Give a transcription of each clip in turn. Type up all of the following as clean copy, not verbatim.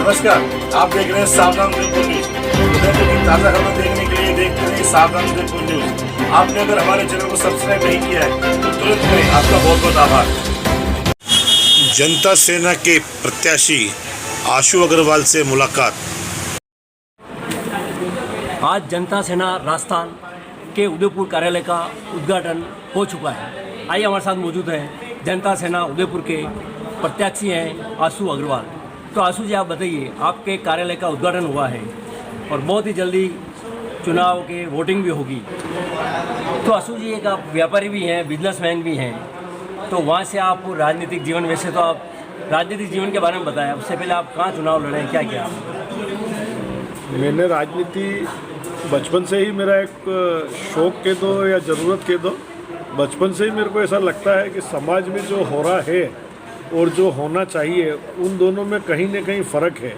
नमस्कार, आप देख रहे हैं सावधान उदयपुर न्यूज। उदयपुर की ताज़ा खबर देखने के लिए देखते रहिए सावधान उदयपुर न्यूज। आपने अगर हमारे चैनल को सब्सक्राइब नहीं किया है तो तुरंत करें। आपका बहुत बहुत आभार। जनता सेना के प्रत्याशी आशु अग्रवाल से मुलाकात। आज जनता सेना राजस्थान के उदयपुर कार्यालय का उद्घाटन हो चुका है। आइए हमारे साथ मौजूद हैं जनता सेना उदयपुर के प्रत्याशी हैं आशु अग्रवाल। तो आशु जी, आप बताइए, आपके कार्यालय का उद्घाटन हुआ है और बहुत ही जल्दी चुनाव के वोटिंग भी होगी। तो आशु जी, एक आप व्यापारी भी हैं, बिजनेसमैन भी हैं, तो वहाँ से आप राजनीतिक जीवन, वैसे तो आप राजनीतिक जीवन के बारे में बताया, उससे पहले आप कहाँ चुनाव लड़े, क्या किया? मैंने राजनीति बचपन से ही, मेरा एक शौक के दो या ज़रूरत के दो, बचपन से ही मेरे को ऐसा लगता है कि समाज में जो हो रहा है और जो होना चाहिए उन दोनों में कहीं न कहीं फ़र्क है।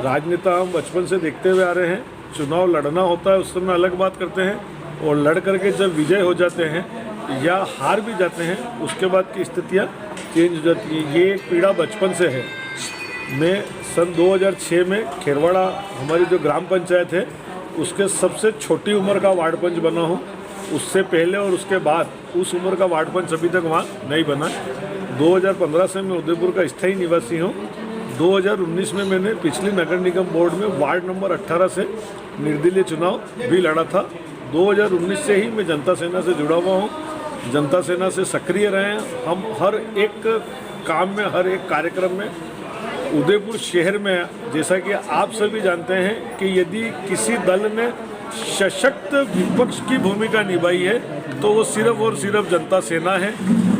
राजनेता हम बचपन से देखते हुए आ रहे हैं, चुनाव लड़ना होता है उस समय अलग बात करते हैं, और लड़ करके जब विजय हो जाते हैं या हार भी जाते हैं उसके बाद की स्थितियाँ चेंज हो जाती हैं। ये एक पीड़ा बचपन से है। मैं सन 2006 में खेरवाड़ा, हमारी जो ग्राम पंचायत है, उसके सबसे छोटी उम्र का वार्ड पंच बना हूँ। उससे पहले और उसके बाद उस उम्र का वार्ड पंच अभी तक वहाँ नहीं बना। 2015 से मैं उदयपुर का स्थायी निवासी हूँ। 2019 में मैंने पिछली नगर निगम बोर्ड में वार्ड नंबर 18 से निर्दलीय चुनाव भी लड़ा था। 2019 से ही मैं जनता सेना से जुड़ा हुआ हूँ, जनता सेना से सक्रिय रहे हैं। हम हर एक काम में, हर एक कार्यक्रम में, उदयपुर शहर में, जैसा कि आप सभी जानते हैं कि यदि किसी दल ने सशक्त विपक्ष की भूमिका निभाई है तो वो सिर्फ और सिर्फ जनता सेना है।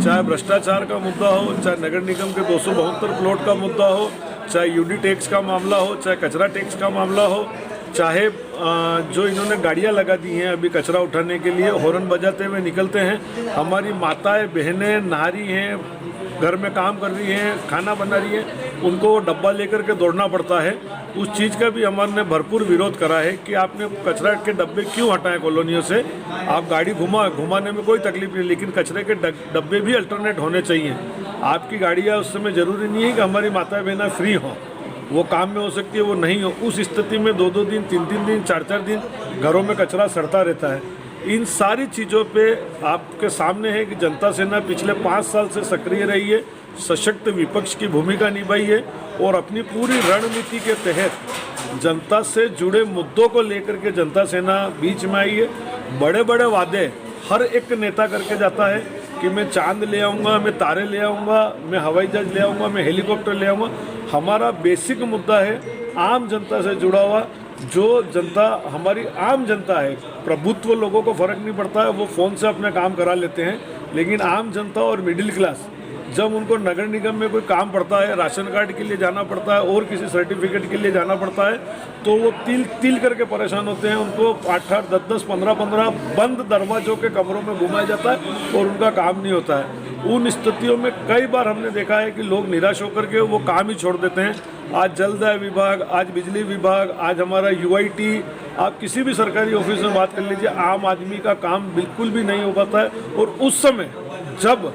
चाहे भ्रष्टाचार का मुद्दा हो, चाहे नगर निगम के 272 प्लॉट का मुद्दा हो, चाहे यूडी टैक्स का मामला हो, चाहे कचरा टैक्स का मामला हो, चाहे जो इन्होंने गाड़ियां लगा दी हैं अभी कचरा उठाने के लिए, हॉर्न बजाते हुए निकलते हैं। हमारी माताएं बहनें नहा रही हैं, घर में काम कर रही हैं, खाना बना रही हैं, उनको डब्बा लेकर के दौड़ना पड़ता है। उस चीज़ का भी हमारे भरपूर विरोध करा है कि आपने कचरा के डब्बे क्यों हटाएं कॉलोनियों से। आप गाड़ी घुमाने में कोई तकलीफ नहीं, लेकिन कचरे के डब्बे भी अल्टरनेट होने चाहिए। आपकी गाड़ियाँ उस समय ज़रूरी नहीं है कि हमारी माता बहना फ्री हों, वो काम में हो सकती है, वो नहीं हो। उस स्थिति में 2-2 दिन, 3-3 दिन, 4-4 दिन घरों में कचरा सड़ता रहता है। इन सारी चीज़ों पे आपके सामने है कि जनता सेना पिछले 5 साल से सक्रिय रही है, सशक्त विपक्ष की भूमिका निभाई है और अपनी पूरी रणनीति के तहत जनता से जुड़े मुद्दों को लेकर के जनता सेना बीच में आई है। बड़े बड़े वादे हर एक नेता करके जाता है कि मैं चांद ले आऊँगा, मैं तारे ले आऊँगा, मैं हवाई जहाज ले आऊँगा, मैं हेलीकॉप्टर ले आऊँगा। हमारा बेसिक मुद्दा है आम जनता से जुड़ा हुआ। जो जनता हमारी आम जनता है, प्रभुत्व लोगों को फ़र्क नहीं पड़ता है, वो फ़ोन से अपना काम करा लेते हैं, लेकिन आम जनता और मिडिल क्लास जब उनको नगर निगम में कोई काम पड़ता है, राशन कार्ड के लिए जाना पड़ता है और किसी सर्टिफिकेट के लिए जाना पड़ता है, तो वो तिल करके परेशान होते हैं। उनको 8-8, 10-10, 15-15 बंद दरवाजों के कमरों में घुमाया जाता है और उनका काम नहीं होता है। उन स्थितियों में कई बार हमने देखा है कि लोग निराश होकर के वो काम ही छोड़ देते हैं। आज जलदाय विभाग, आज बिजली विभाग, आज हमारा UIT, आप किसी भी सरकारी ऑफिस में बात कर लीजिए, आम आदमी का काम बिल्कुल भी नहीं हो पाता है। और उस समय जब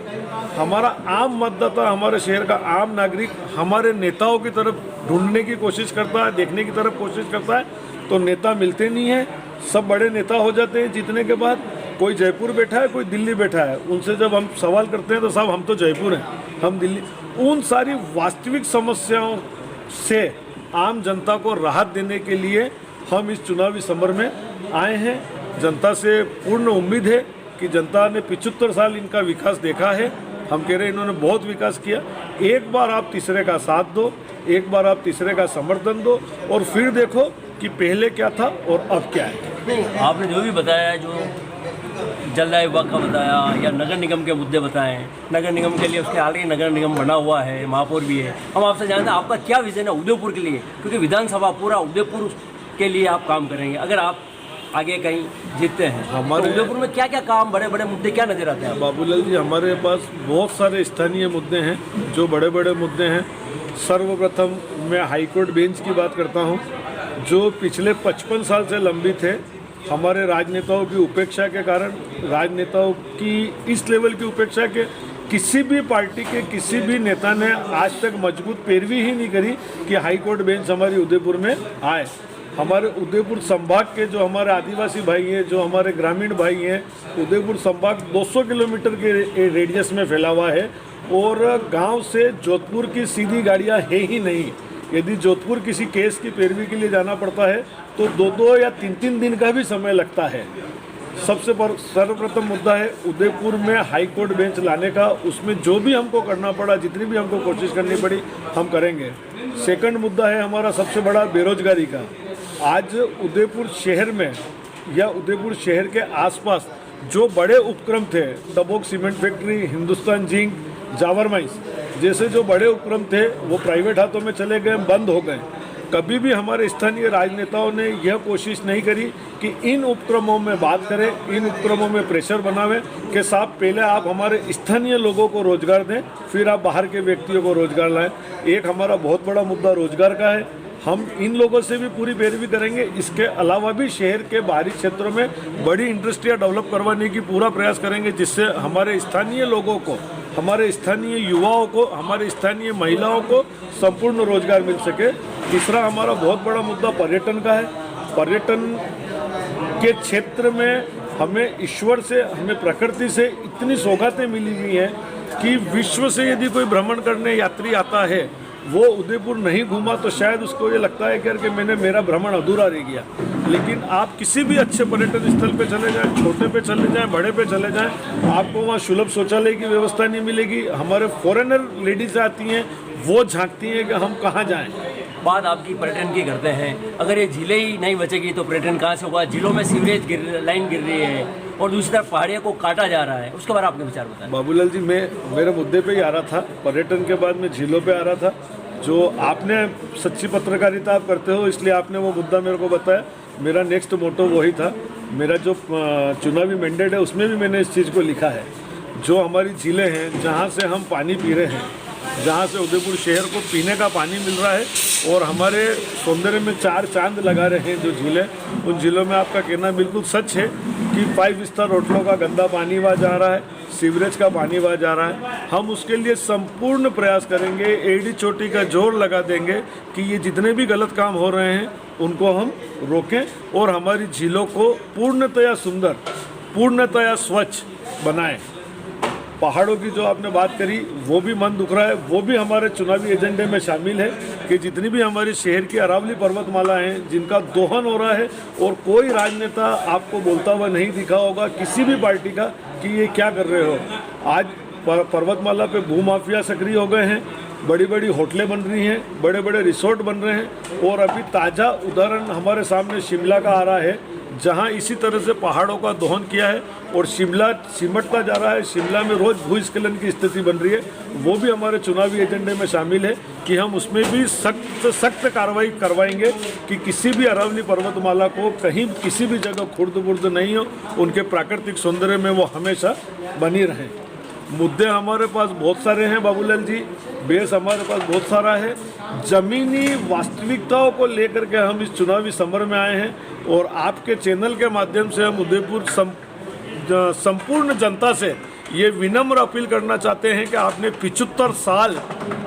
हमारा आम मतदाता, हमारे शहर का आम नागरिक हमारे नेताओं की तरफ ढूंढने की कोशिश करता है, देखने की तरफ कोशिश करता है, तो नेता मिलते नहीं हैं। सब बड़े नेता हो जाते हैं जीतने के बाद। कोई जयपुर बैठा है, कोई दिल्ली बैठा है, उनसे जब हम सवाल करते हैं तो साहब हम तो जयपुर हैं, हम दिल्ली। उन सारी वास्तविक समस्याओं से आम जनता को राहत देने के लिए हम इस चुनावी समर में आए हैं। जनता से पूर्ण उम्मीद है कि जनता ने 75 साल इनका विकास देखा है। हम कह रहे हैं इन्होंने बहुत विकास किया। एक बार आप तीसरे का साथ दो, एक बार आप तीसरे का समर्थन दो और फिर देखो कि पहले क्या था और अब क्या है। नहीं, आपने जो भी बताया, जो जलदाय विभाग का बताया या नगर निगम के मुद्दे बताएं, नगर निगम के लिए उसके ऑलरेडी नगर निगम बना हुआ है, महापौर भी है। हम आपसे जानते हैं आपका क्या विजन है उदयपुर के लिए, क्योंकि विधानसभा पूरा उदयपुर के लिए आप काम करेंगे अगर आप आगे कहीं जीतते हैं। हमारे तो उदयपुर में क्या क्या काम, बड़े बड़े मुद्दे क्या नजर आते हैं? बाबूलाल जी, हमारे पास बहुत सारे स्थानीय मुद्दे हैं जो बड़े बड़े मुद्दे हैं। सर्वप्रथम मैं हाईकोर्ट बेंच की बात करता हूं, जो पिछले 55 साल से लंबित है। हमारे राजनेताओं की उपेक्षा के कारण, राजनेताओं की इस लेवल की उपेक्षा के किसी भी पार्टी के किसी भी नेता ने आज तक मजबूत पैरवी ही नहीं करी कि हाई कोर्ट बेंच हमारी उदयपुर में आए। हमारे उदयपुर संभाग के जो हमारे आदिवासी भाई हैं, जो हमारे ग्रामीण भाई हैं, उदयपुर संभाग 200 किलोमीटर के रेडियस में फैला हुआ है और गांव से जोधपुर की सीधी गाड़ियां है ही नहीं। यदि जोधपुर किसी केस की पैरवी के लिए जाना पड़ता है तो 2-2 या 3-3 दिन का भी समय लगता है। सर्वप्रथम मुद्दा है उदयपुर में हाई कोर्ट बेंच लाने का। उसमें जो भी हमको करना पड़ा, जितनी भी हमको कोशिश करनी पड़ी, हम करेंगे। सेकंड मुद्दा है हमारा सबसे बड़ा बेरोजगारी का। आज उदयपुर शहर में या उदयपुर शहर के आसपास जो बड़े उपक्रम थे, Dabok cement factory, Hindustan Zinc, Zawar mines जैसे जो बड़े उपक्रम थे वो प्राइवेट हाथों में चले गए, बंद हो गए। कभी भी हमारे स्थानीय राजनेताओं ने यह कोशिश नहीं करी कि इन उपक्रमों में बात करें, इन उपक्रमों में प्रेशर बनावें कि साहब पहले आप हमारे स्थानीय लोगों को रोजगार दें, फिर आप बाहर के व्यक्तियों को रोजगार लाएं। एक हमारा बहुत बड़ा मुद्दा रोजगार का है। हम इन लोगों से भी पूरी पैरवी करेंगे। इसके अलावा भी शहर के बाहरी क्षेत्रों में बड़ी इंडस्ट्रियाँ डेवलप करवाने की पूरा प्रयास करेंगे, जिससे हमारे स्थानीय लोगों को, हमारे स्थानीय युवाओं को, हमारे स्थानीय महिलाओं को संपूर्ण रोजगार मिल सके। तीसरा हमारा बहुत बड़ा मुद्दा पर्यटन का है। पर्यटन के क्षेत्र में हमें ईश्वर से, हमें प्रकृति से इतनी सौगातें मिली हुई हैं कि विश्व से यदि कोई भ्रमण करने यात्री आता है, वो उदयपुर नहीं घूमा तो शायद उसको ये लगता है कि मेरा भ्रमण अधूरा रह गया। लेकिन आप किसी भी अच्छे पर्यटन स्थल पे चले जाएं, छोटे पे चले जाएं, बड़े पे चले जाएं, आपको वहाँ सुलभ शौचालय की व्यवस्था नहीं मिलेगी। हमारे फॉरेनर लेडीज आती हैं, वो झांकती हैं कि हम कहाँ जाएं। बात आपकी पर्यटन की करते हैं। अगर ये झीलें ही नहीं बचेगी तो पर्यटन कहाँ से होगा? झीलों में सीवरेज लाइन गिर रही है और दूसरी तरफ पहाड़ियों को काटा जा रहा है, उसके बारे में आपके विचार बताएं। बाबूलाल जी, मैं मेरे मुद्दे पे ही आ रहा था। पर्यटन के बाद मैं झीलों पे आ रहा था। जो आपने सच्ची पत्रकारिता आप करते हो, इसलिए आपने वो मुद्दा मेरे को बताया। मेरा नेक्स्ट मोटो वही था। मेरा जो चुनावी मैंडेट है उसमें भी मैंने इस चीज़ को लिखा है। जो हमारी झीलें हैं, जहाँ से हम पानी पी रहे हैं, जहाँ से उदयपुर शहर को पीने का पानी मिल रहा है और हमारे सौंदर्य में 4 चांद लगा रहे हैं जो झीलें, उन झीलों में आपका कहना बिल्कुल सच है कि 5 स्टार होटलों का गंदा पानी वहाँ जा रहा है, सीवरेज का पानी वहाँ जा रहा है। हम उसके लिए संपूर्ण प्रयास करेंगे, एड़ी चोटी का जोर लगा देंगे कि ये जितने भी गलत काम हो रहे हैं उनको हम रोकें और हमारी झीलों को पूर्णतया सुंदर, पूर्णतया स्वच्छ बनाएं। पहाड़ों की जो आपने बात करी वो भी मन दुख रहा है, वो भी हमारे चुनावी एजेंडे में शामिल है कि जितनी भी हमारी शहर की अरावली पर्वतमाला हैं जिनका दोहन हो रहा है, और कोई राजनेता आपको बोलता हुआ नहीं दिखा होगा किसी भी पार्टी का कि ये क्या कर रहे हो। आज पर्वतमाला पे भूमाफिया सक्रिय हो गए हैं, बड़ी बड़ी होटलें बन रही हैं, बड़े बड़े रिसोर्ट बन रहे हैं। और अभी ताज़ा उदाहरण हमारे सामने शिमला का आ रहा है, जहां इसी तरह से पहाड़ों का दोहन किया है और शिमला सिमटता जा रहा है। शिमला में रोज़ भूस्खलन की स्थिति बन रही है। वो भी हमारे चुनावी एजेंडे में शामिल है कि हम उसमें भी सख्त कार्रवाई करवाएंगे कि किसी भी अरावली पर्वतमाला को कहीं किसी भी जगह खुर्द बुर्द नहीं हो, उनके प्राकृतिक सौंदर्य में वो हमेशा बनी रहें। मुद्दे हमारे पास बहुत सारे हैं बाबूलाल जी, बेस हमारे पास बहुत सारा है। ज़मीनी वास्तविकताओं को लेकर के हम इस चुनावी समर में आए हैं और आपके चैनल के माध्यम से हम उदयपुर संपूर्ण जनता से ये विनम्र अपील करना चाहते हैं कि आपने 75 साल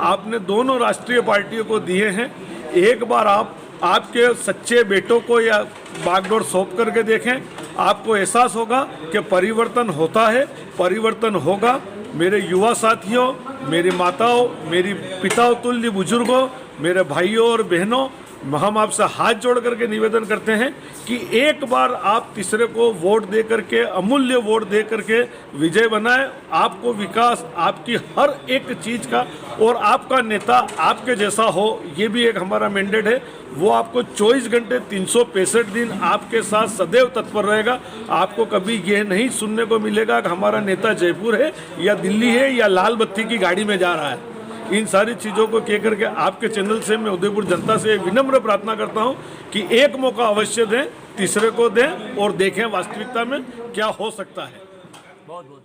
आपने दोनों राष्ट्रीय पार्टियों को दिए हैं। एक बार आप आपके सच्चे बेटों को या बागडोर सौंप करके देखें, आपको एहसास होगा कि परिवर्तन होता है, परिवर्तन होगा। मेरे युवा साथियों, मेरी माताओं, मेरी पिताओं तुल्य बुजुर्गों, मेरे भाइयों और बहनों, हम आपसे हाथ जोड़ करके निवेदन करते हैं कि एक बार आप तीसरे को वोट दे करके, अमूल्य वोट दे करके विजय बनाएं। आपको विकास, आपकी हर एक चीज़ का, और आपका नेता आपके जैसा हो, ये भी एक हमारा मैंडेट है। वो आपको 24 घंटे 365 दिन आपके साथ सदैव तत्पर रहेगा। आपको कभी ये नहीं सुनने को मिलेगा कि हमारा नेता जयपुर है या दिल्ली है या लाल बत्ती की गाड़ी में जा रहा है। इन सारी चीज़ों को कह करके आपके चैनल से मैं उदयपुर जनता से विनम्र प्रार्थना करता हूं कि एक मौका अवश्य दें, तीसरे को दें और देखें वास्तविकता में क्या हो सकता है। बहुत बहुत